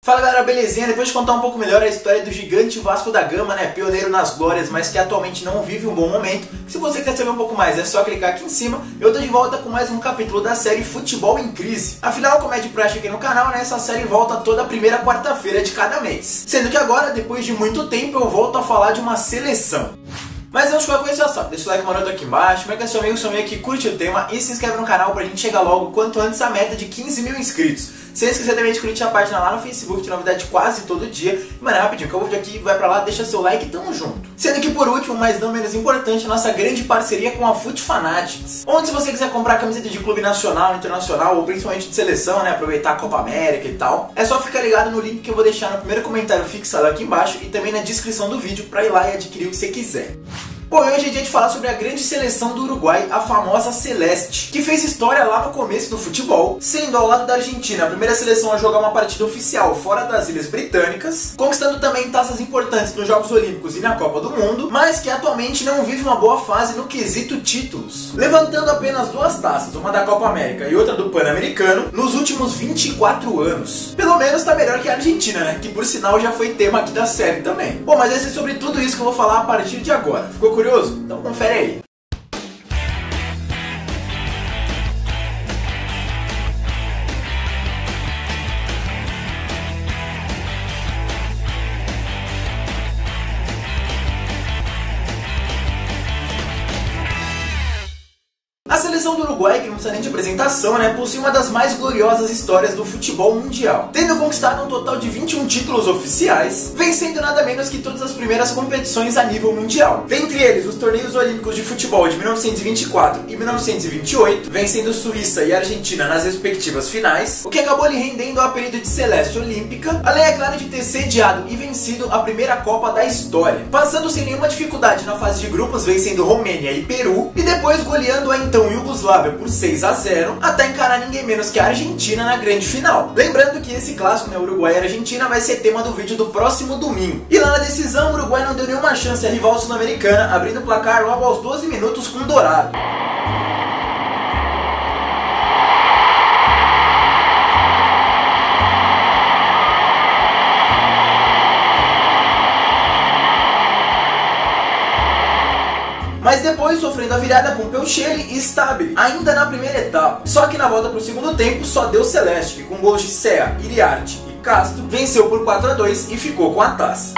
Fala galera, belezinha? Depois de contar um pouco melhor a história do gigante Vasco da Gama, né, pioneiro nas glórias, mas que atualmente não vive um bom momento, se você quer saber um pouco mais é só clicar aqui em cima. Eu tô de volta com mais um capítulo da série Futebol em Crise. Afinal, como é de praxe aqui no canal, né, essa série volta toda a primeira quarta-feira de cada mês. Sendo que agora, depois de muito tempo, eu volto a falar de uma seleção. Mas antes de qualquer coisa, já sabe, deixa o like maroto aqui embaixo, marca seu amigo que curte o tema e se inscreve no canal pra gente chegar logo quanto antes a meta de 15 mil inscritos. Sem esquecer também de curtir a página lá no Facebook, de novidade quase todo dia. E, mano, rapidinho, acabou o vídeo aqui, vai pra lá, deixa seu like e tamo junto. Sendo que por último, mas não menos importante, nossa grande parceria com a Fut Fanatics. Onde se você quiser comprar camiseta de clube nacional, internacional ou principalmente de seleção, né, aproveitar a Copa América e tal, é só ficar ligado no link que eu vou deixar no primeiro comentário fixado aqui embaixo e também na descrição do vídeo pra ir lá e adquirir o que você quiser. Bom, hoje é dia de falar sobre a grande seleção do Uruguai, a famosa Celeste, que fez história lá no começo do futebol, sendo ao lado da Argentina a primeira seleção a jogar uma partida oficial fora das Ilhas Britânicas, conquistando também taças importantes nos Jogos Olímpicos e na Copa do Mundo, mas que atualmente não vive uma boa fase no quesito títulos, levantando apenas duas taças, uma da Copa América e outra do Pan-Americano, nos últimos 24 anos. Pelo menos tá melhor que a Argentina, né, que por sinal já foi tema aqui da série também. Bom, mas é sobre tudo isso que eu vou falar a partir de agora. Ficou curioso? Então confere aí. A seleção do Uruguai, que não precisa nem de apresentação, né, possui uma das mais gloriosas histórias do futebol mundial, tendo conquistado um total de 21 títulos oficiais, vencendo nada menos que todas as primeiras competições a nível mundial. Dentre eles, os torneios olímpicos de futebol de 1924 e 1928, vencendo Suíça e Argentina nas respectivas finais, o que acabou lhe rendendo o apelido de Celeste Olímpica, além, é claro, de ter sediado e vencido a primeira Copa da história, passando sem nenhuma dificuldade na fase de grupos, vencendo Romênia e Peru, e depois goleando a então Iugoslávia por 6-0, até encarar ninguém menos que a Argentina na grande final. Lembrando que esse clássico, né, Uruguai e Argentina, vai ser tema do vídeo do próximo domingo. E lá na decisão, o Uruguai não deu nenhuma chance à rival sul-americana, abrindo o placar logo aos 12 minutos com Dourado. Mas depois sofrendo a virada com Pelcheli e Stabile, ainda na primeira etapa. Só que na volta para o segundo tempo só deu Celeste, que com gols de Sea, Iriarte e Castro, venceu por 4-2 e ficou com a taça.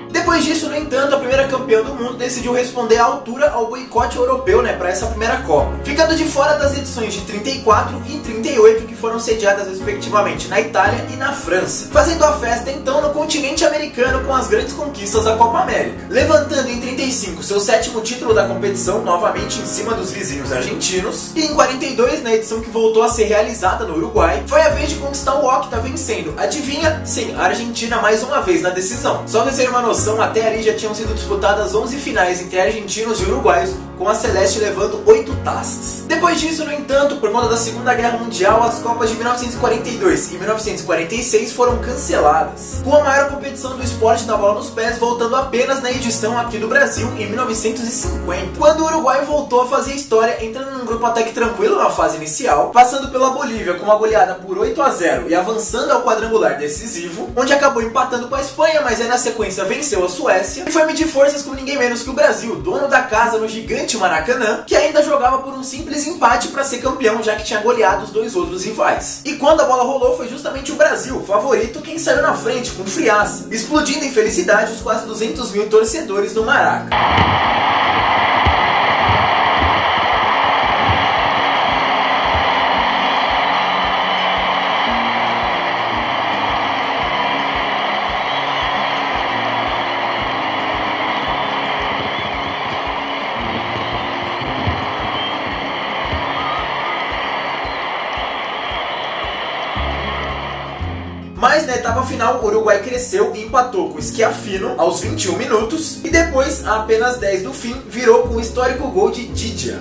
Depois disso, no entanto, a primeira campeã do mundo decidiu responder à altura ao boicote europeu, né, para essa primeira Copa, ficando de fora das edições de 34 e 38 que foram sediadas respectivamente na Itália e na França, fazendo a festa então no continente americano com as grandes conquistas da Copa América, levantando em 35 seu 7º título da competição, novamente em cima dos vizinhos argentinos, e em 42, na edição que voltou a ser realizada no Uruguai, foi a vez de conquistar o octa, vencendo, adivinha? Sim, a Argentina mais uma vez na decisão. Só pra ter uma noção, até ali já tinham sido disputadas 11 finais entre argentinos e uruguaios, com a Celeste levando 8 taças. Depois disso, no entanto, por conta da Segunda Guerra Mundial, as Copas de 1942 e 1946 foram canceladas, com a maior competição do esporte da bola nos pés voltando apenas na edição aqui do Brasil em 1950, quando o Uruguai voltou a fazer história, entrando num grupo até que tranquilo na fase inicial, passando pela Bolívia com uma goleada por 8-0 e avançando ao quadrangular decisivo, onde acabou empatando com a Espanha, mas aí na sequência venceu a Suécia, e foi medir forças com ninguém menos que o Brasil, dono da casa no gigante Maracanã, que ainda jogava por um simples empate para ser campeão, já que tinha goleado os dois outros rivais. E quando a bola rolou, foi justamente o Brasil, favorito, quem saiu na frente, com friaça, explodindo em felicidade os quase 200 mil torcedores do Maraca. Mas na etapa final, o Uruguai cresceu e empatou com o Schiaffino aos 21 minutos e depois, a apenas 10 do fim, virou com o histórico gol de Didia.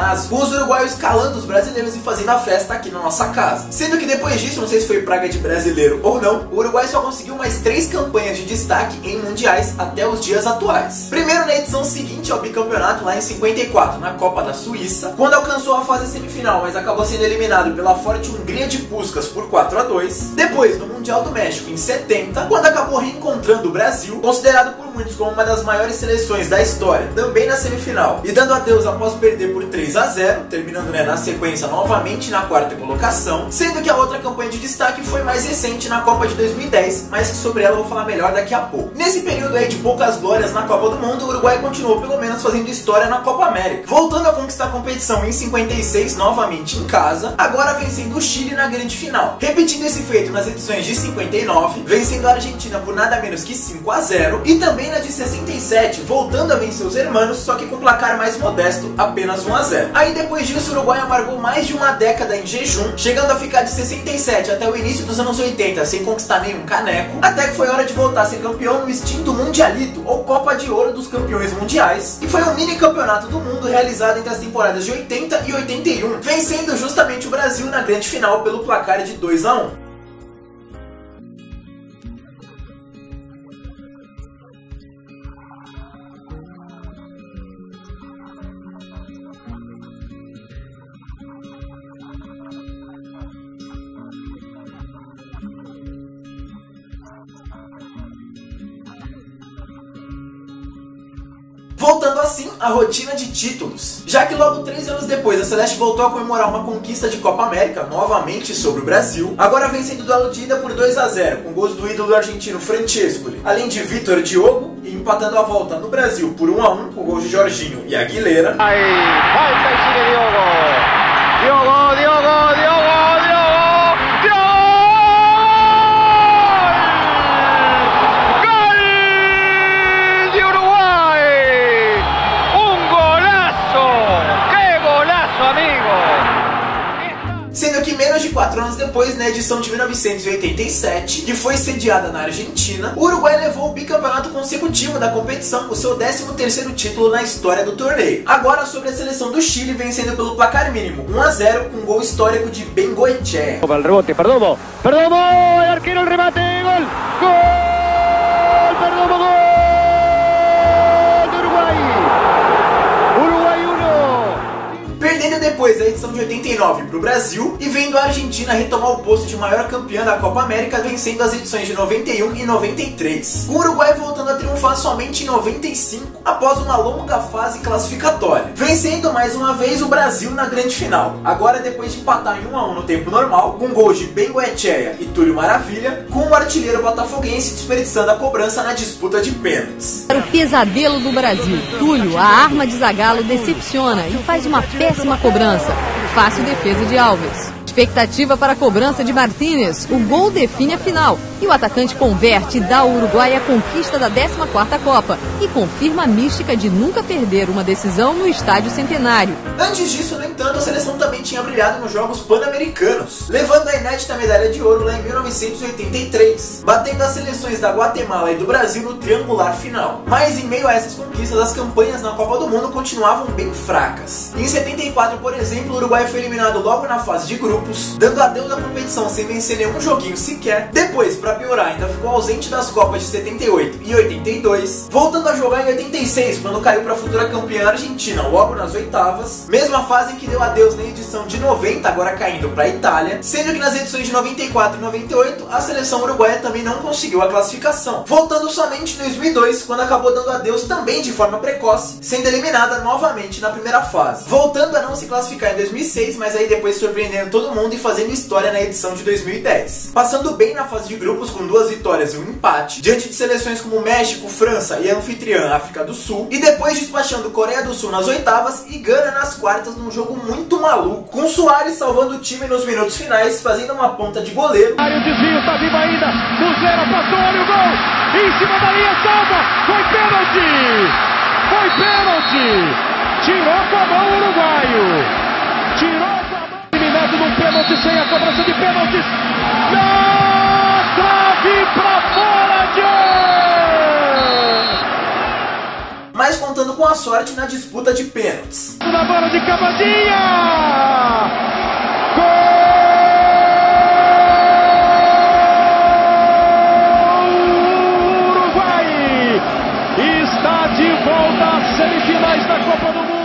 ginásio, com os uruguaios calando os brasileiros e fazendo a festa aqui na nossa casa. Sendo que depois disso, não sei se foi praga de brasileiro ou não, o Uruguai só conseguiu mais 3 campanhas de destaque em mundiais até os dias atuais. Primeiro na edição seguinte ao bicampeonato, lá em 54, na Copa da Suíça, quando alcançou a fase semifinal, mas acabou sendo eliminado pela forte Hungria de Puskás por 4-2. Depois, no Mundial do México, em 70, quando acabou reencontrando o Brasil, considerado por muitos como uma das maiores seleções da história, também na semifinal, e dando adeus após perder por 3-0, terminando na sequência novamente na quarta colocação, sendo que a outra campanha de destaque foi mais recente na Copa de 2010, mas que sobre ela eu vou falar melhor daqui a pouco. Nesse período aí de poucas glórias na Copa do Mundo, o Uruguai continuou pelo menos fazendo história na Copa América, voltando a conquistar a competição em 56 novamente em casa, agora vencendo o Chile na grande final, repetindo esse feito nas edições de 59, vencendo a Argentina por nada menos que 5-0, e também na de 67, voltando a vencer os hermanos, só que com placar mais modesto, apenas 1-0. Aí depois disso, o Uruguai amargou mais de uma década em jejum, chegando a ficar de 67 até o início dos anos 80 sem conquistar nenhum caneco, até que foi hora de voltar a ser campeão no extinto Mundialito, ou Copa de Ouro dos Campeões Mundiais, e foi um mini campeonato do mundo realizado entre as temporadas de 80 e 81, vencendo justamente o Brasil na grande final pelo placar de 2-1. Voltando assim à rotina de títulos, já que logo 3 anos depois a Celeste voltou a comemorar uma conquista de Copa América, novamente sobre o Brasil, agora vencendo o duelo de ida por 2-0, com gols do ídolo argentino Francescoli, além de Vitor Diogo, e empatando a volta no Brasil por 1-1, com gols de Jorginho e Aguilera. Aí, falta de Diogo! Diogo, Diogo, Diogo, Diogo! Sendo que menos de 4 anos depois, na edição de 1987, que foi sediada na Argentina, o Uruguai levou o bicampeonato consecutivo da competição, o seu 13º título na história do torneio. Agora sobre a seleção do Chile, vencendo pelo placar mínimo 1-0, com um gol histórico de Bengoechea. El rebote, Perdomo, Perdomo, el arquero, el remate, gol, gol, Perdomo, gol do Uruguai, Uruguai 1. Perdendo depois da edição de 89 para o Brasil e vendo a Argentina retomar o posto de maior campeã da Copa América, vencendo as edições de 91 e 93. Com o Uruguai voltando a triunfar somente em 95, após uma longa fase classificatória, vencendo mais uma vez o Brasil na grande final. Agora depois de empatar em 1-1 no tempo normal, com gols de Bengoechea e Túlio Maravilha, com o artilheiro botafoguense desperdiçando a cobrança na disputa de pênaltis. O pesadelo do Brasil, Túlio, a arma de Zagallo, decepciona e faz uma péssima cobrança. Fácil defesa de Alves. Expectativa para a cobrança de Martínez. O gol define a final. E o atacante converte e dá ao Uruguai a conquista da 14ª Copa. E confirma a mística de nunca perder uma decisão no Estádio Centenário. Antes disso, no entanto, a seleção também tinha brilhado nos Jogos Pan-Americanos, levando a inédita medalha de ouro lá em 1983, batendo as seleções da Guatemala e do Brasil no triangular final. Mas em meio a essas conquistas, as campanhas na Copa do Mundo continuavam bem fracas. Em 74, por exemplo, o Uruguai foi eliminado logo na fase de grupos, dando adeus à competição sem vencer nenhum joguinho sequer. Depois, para piorar, ainda ficou ausente das Copas de 78 e 82, voltando a jogar em 86, quando caiu para a futura campeã argentina logo nas oitavas, mesma fase em que deu adeus na edição de 90, agora caindo para a Itália, sendo que nas edições de 94 e 98, a seleção uruguaia também não conseguiu a classificação, voltando somente em 2002, quando acabou dando adeus também de forma precoce, sendo eliminada novamente na primeira fase, voltando a não se classificar em 2006, mas aí depois surpreendendo todo mundo e fazendo história na edição de 2010, passando bem na fase de grupos com 2 vitórias e um empate, diante de seleções como México, França e a anfitriã África do Sul, e depois despachando Coreia do Sul nas oitavas e Gana nas quartas, num jogo muito maluco, com Soares salvando o time nos minutos finais, fazendo uma ponta de goleiro. O desvio tá vivo ainda, Muslera passou, olha o gol, em cima da linha, salva, foi pênalti, tirou com a mão o uruguaio, eliminado num pênalti sem a cobrança de pênaltis, na trave pra fora, Mas contando com boa sorte na disputa de pênaltis. Na bola de cavadinha! Gol! Uruguai está de volta às semifinais da Copa do Mundo.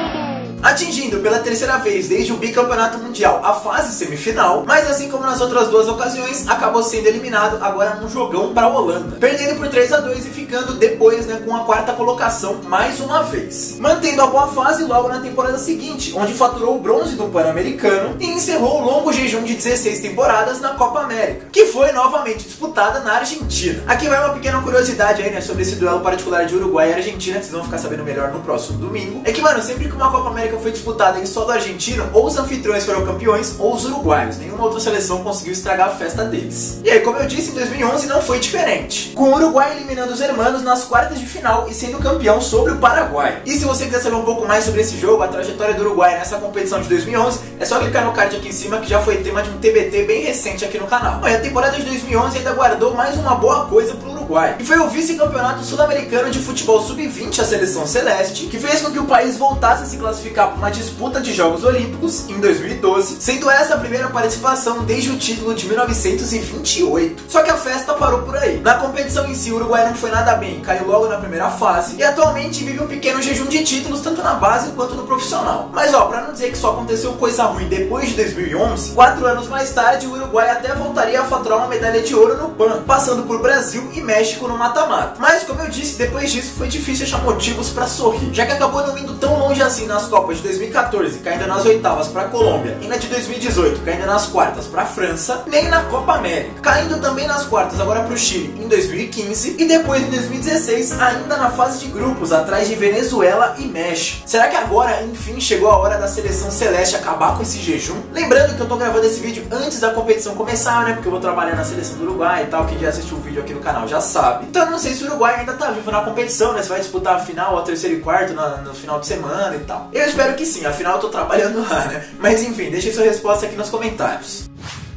Atingindo pela terceira vez desde o bicampeonato mundial a fase semifinal, mas assim como nas outras duas ocasiões, acabou sendo eliminado agora num jogão para a Holanda, perdendo por 3-2 e ficando depois com a quarta colocação mais uma vez, mantendo a boa fase logo na temporada seguinte, onde faturou o bronze do Pan-Americano e encerrou o longo jejum de 16 temporadas na Copa América, que foi novamente disputada na Argentina. Aqui vai uma pequena curiosidade aí, sobre esse duelo particular de Uruguai e Argentina, que vocês vão ficar sabendo melhor no próximo domingo. É que, mano, sempre que uma Copa América foi disputada em solo argentino, ou os anfitriões foram campeões, ou os uruguaios. Nenhuma outra seleção conseguiu estragar a festa deles. E aí, como eu disse, em 2011 não foi diferente, com o Uruguai eliminando os hermanos nas quartas de final e sendo campeão sobre o Paraguai. E se você quiser saber um pouco mais sobre esse jogo, a trajetória do Uruguai nessa competição de 2011, é só clicar no card aqui em cima, que já foi tema de um TBT bem recente aqui no canal. Bom, e a temporada de 2011 ainda guardou mais uma boa coisa pro Uruguai, e foi o vice-campeonato sul-americano de futebol sub-20, a seleção celeste, que fez com que o país voltasse a se classificar para uma disputa de Jogos Olímpicos em 2012, sendo essa a primeira participação desde o título de 1928. Só que a festa parou por aí. Na competição em si, o Uruguai não foi nada bem, caiu logo na primeira fase e atualmente vive um pequeno jejum de títulos, tanto na base quanto no profissional. Mas ó, pra não dizer que só aconteceu coisa ruim depois de 2011, 4 anos mais tarde o Uruguai até voltaria a faturar uma medalha de ouro no PAN, passando por Brasil e México no mata-mata. Mas como eu disse, depois disso foi difícil achar motivos pra sorrir, já que acabou não indo tão longe assim nas Copas de 2014, caindo nas oitavas para a Colômbia, e na de 2018, caindo nas quartas para a França, nem na Copa América, caindo também nas quartas agora para o Chile em 2015, e depois em 2016 ainda na fase de grupos, atrás de Venezuela e México. Será que agora, enfim, chegou a hora da seleção celeste acabar com esse jejum? Lembrando que eu tô gravando esse vídeo antes da competição começar, né, porque eu vou trabalhar na seleção do Uruguai e tal, quem já assistiu o vídeo aqui no canal já sabe. Então eu não sei se o Uruguai ainda tá vivo na competição, né, se vai disputar a final, a terceiro e quarto no final de semana e tal. Eu espero que sim, afinal eu tô trabalhando lá, né? Mas enfim, deixe sua resposta aqui nos comentários.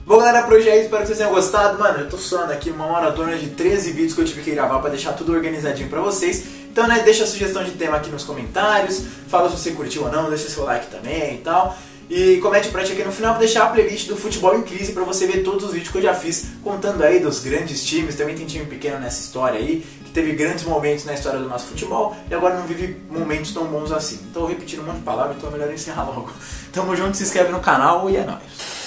Bom, galera, por hoje é isso, espero que vocês tenham gostado. Mano, eu tô suando aqui uma maratona de 13 vídeos que eu tive que gravar pra deixar tudo organizadinho pra vocês. Então, né, deixa a sugestão de tema aqui nos comentários, fala se você curtiu ou não, deixa seu like também e tal. E comente pra ti aqui no final, vou deixar a playlist do Futebol em Crise pra você ver todos os vídeos que eu já fiz, contando aí dos grandes times. Também tem time pequeno nessa história aí, que teve grandes momentos na história do nosso futebol e agora não vive momentos tão bons assim. Então eu repetindo um monte de palavras, então é melhor encerrar logo. Tamo junto, se inscreve no canal e é nóis.